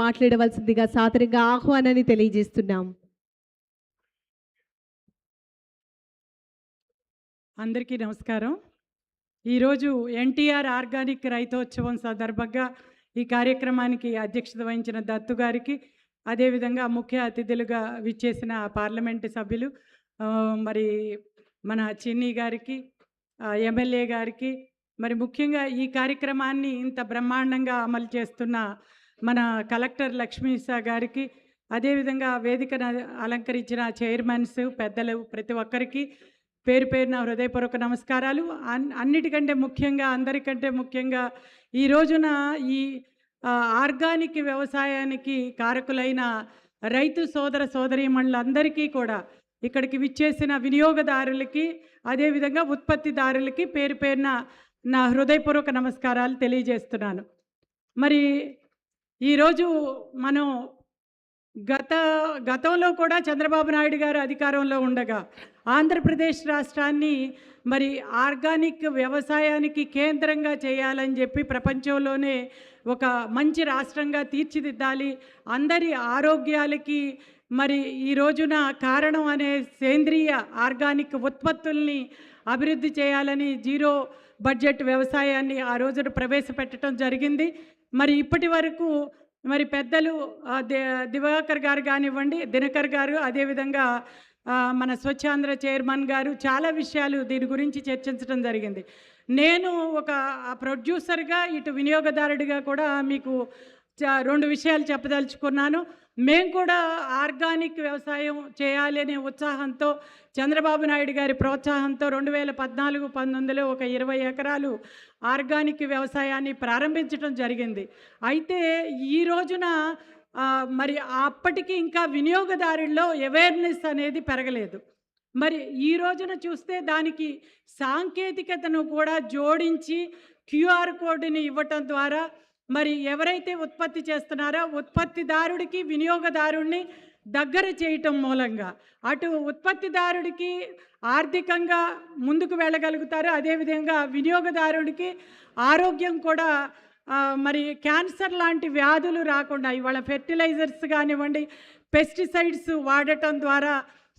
మాట్లాడవలసిందిగా సాదరంగా ఆహ్వానాన్ని తెలియజేస్తున్నాం. అందరికీ నమస్కారం. ఈరోజు ఎన్టీఆర్ ఆర్గానిక్ రైతోత్సవం సందర్భంగా ఈ కార్యక్రమానికి అధ్యక్షత వహించిన దత్తు గారికి, అదేవిధంగా ముఖ్య అతిథులుగా విచ్చేసిన పార్లమెంటు సభ్యులు మరి మన చిన్ని గారికి, ఎమ్మెల్యే గారికి, మరి ముఖ్యంగా ఈ కార్యక్రమాన్ని ఇంత బ్రహ్మాండంగా అమలు చేస్తున్న మన కలెక్టర్ లక్ష్మీసా గారికి, అదేవిధంగా వేదికను అలంకరించిన చైర్మన్స్, పెద్దలు ప్రతి ఒక్కరికి పేరు పేరున హృదయపూర్వక నమస్కారాలు. అన్నిటికంటే ముఖ్యంగా, అందరికంటే ముఖ్యంగా ఈ రోజున ఈ ఆర్గానిక్ వ్యవసాయానికి కారకులైన రైతు సోదర సోదరీమణులందరికీ కూడా, ఇక్కడికి విచ్చేసిన వినియోగదారులకి, అదేవిధంగా ఉత్పత్తిదారులకి పేరు పేరున నా హృదయపూర్వక నమస్కారాలు తెలియజేస్తున్నాను. మరి ఈరోజు మనం గతంలో కూడా చంద్రబాబు నాయుడు గారు అధికారంలో ఉండగా ఆంధ్రప్రదేశ్ రాష్ట్రాన్ని మరి ఆర్గానిక్ వ్యవసాయానికి కేంద్రంగా చేయాలని చెప్పి ప్రపంచంలోనే ఒక మంచి రాష్ట్రంగా తీర్చిదిద్దాలి, అందరి ఆరోగ్యాలకి మరి ఈ రోజున కారణం అనే సేంద్రియ ఆర్గానిక్ ఉత్పత్తుల్ని అభివృద్ధి చేయాలని జీరో బడ్జెట్ వ్యవసాయాన్ని ఆ రోజున ప్రవేశపెట్టడం జరిగింది. మరి ఇప్పటి వరకు మరి పెద్దలు దివాకర్ గారు కానివ్వండి, దినకర్ గారు, అదేవిధంగా మన స్వచ్ఛాంధ్ర చైర్మన్ గారు చాలా విషయాలు దీని గురించి చర్చించడం జరిగింది. నేను ఒక ప్రొడ్యూసర్గా, ఇటు వినియోగదారుడిగా కూడా మీకు రెండు విషయాలు చెప్పదలుచుకున్నాను. మేము కూడా ఆర్గానిక్ వ్యవసాయం చేయాలి అనే ఉత్సాహంతో, చంద్రబాబు నాయుడు గారి ప్రోత్సాహంతో 2014-19లో ఒక 20 ఎకరాలు ఆర్గానిక్ వ్యవసాయాన్ని ప్రారంభించడం జరిగింది. అయితే ఈ రోజున మరి అప్పటికి ఇంకా వినియోగదారుల్లో అవేర్నెస్ అనేది పెరగలేదు. మరి ఈ రోజున చూస్తే దానికి సాంకేతికతను కూడా జోడించి క్యూఆర్ కోడ్ని ఇవ్వటం ద్వారా మరి ఎవరైతే ఉత్పత్తి చేస్తున్నారో ఉత్పత్తిదారుడికి, వినియోగదారుడిని దగ్గర చేయటం మూలంగా అటు ఉత్పత్తిదారుడికి ఆర్థికంగా ముందుకు వెళ్ళగలుగుతారు, అదేవిధంగా వినియోగదారుడికి ఆరోగ్యం కూడా మరి క్యాన్సర్ లాంటి వ్యాధులు రాకుండా, ఇవాళ ఫెర్టిలైజర్స్ కానివ్వండి, పెస్టిసైడ్స్ వాడటం ద్వారా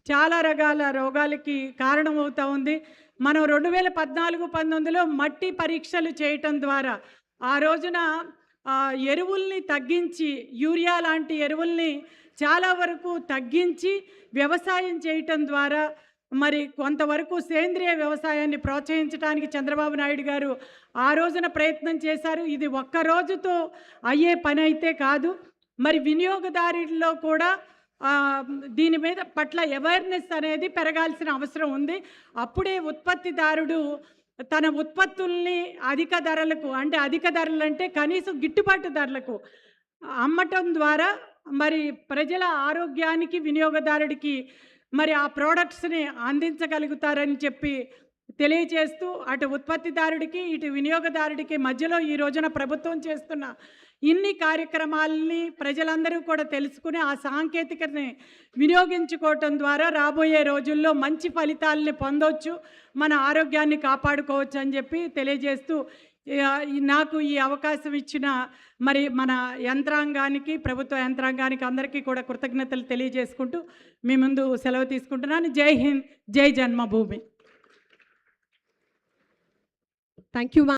చాలా రకాల రోగాలకి కారణమవుతూ ఉంది. మనం 2014-19లో మట్టి పరీక్షలు చేయటం ద్వారా ఆ రోజున ఎరువుల్ని తగ్గించి, యూరియా లాంటి ఎరువుల్ని చాలా వరకు తగ్గించి వ్యవసాయం చేయటం ద్వారా మరి కొంతవరకు సేంద్రియ వ్యవసాయాన్ని ప్రోత్సహించడానికి చంద్రబాబు నాయుడు గారు ఆ రోజున ప్రయత్నం చేశారు. ఇది ఒక్క రోజుతో అయ్యే పని అయితే కాదు. మరి వినియోగదారుల్లో కూడా దీని మీద పట్ల అవేర్నెస్ అనేది పెరగాల్సిన అవసరం ఉంది. అప్పుడే ఉత్పత్తిదారుడు తన ఉత్పత్తుల్ని అధిక ధరలకు, అంటే అధిక ధరలు అంటే కనీసం గిట్టుబాటు ధరలకు అమ్మటం ద్వారా మరి ప్రజల ఆరోగ్యానికి, వినియోగదారుడికి మరి ఆ ప్రోడక్ట్స్ని అందించగలుగుతారని చెప్పి తెలియజేస్తూ, అటు ఉత్పత్తిదారుడికి, ఇటు వినియోగదారుడికి మధ్యలో ఈ రోజున ప్రభుత్వం చేస్తున్న ఇన్ని కార్యక్రమాలని ప్రజలందరూ కూడా తెలుసుకుని ఆ సాంకేతికతని వినియోగించుకోవటం ద్వారా రాబోయే రోజుల్లో మంచి ఫలితాలని పొందవచ్చు, మన ఆరోగ్యాన్ని కాపాడుకోవచ్చు అని చెప్పి తెలియజేస్తూ, నాకు ఈ అవకాశం ఇచ్చిన మరి మన యంత్రాంగానికి, ప్రభుత్వ యంత్రాంగానికి అందరికీ కూడా కృతజ్ఞతలు తెలియజేసుకుంటూ మీ ముందు సెలవు తీసుకుంటున్నాను. జై హింద్, జై జన్మభూమి. Thank you.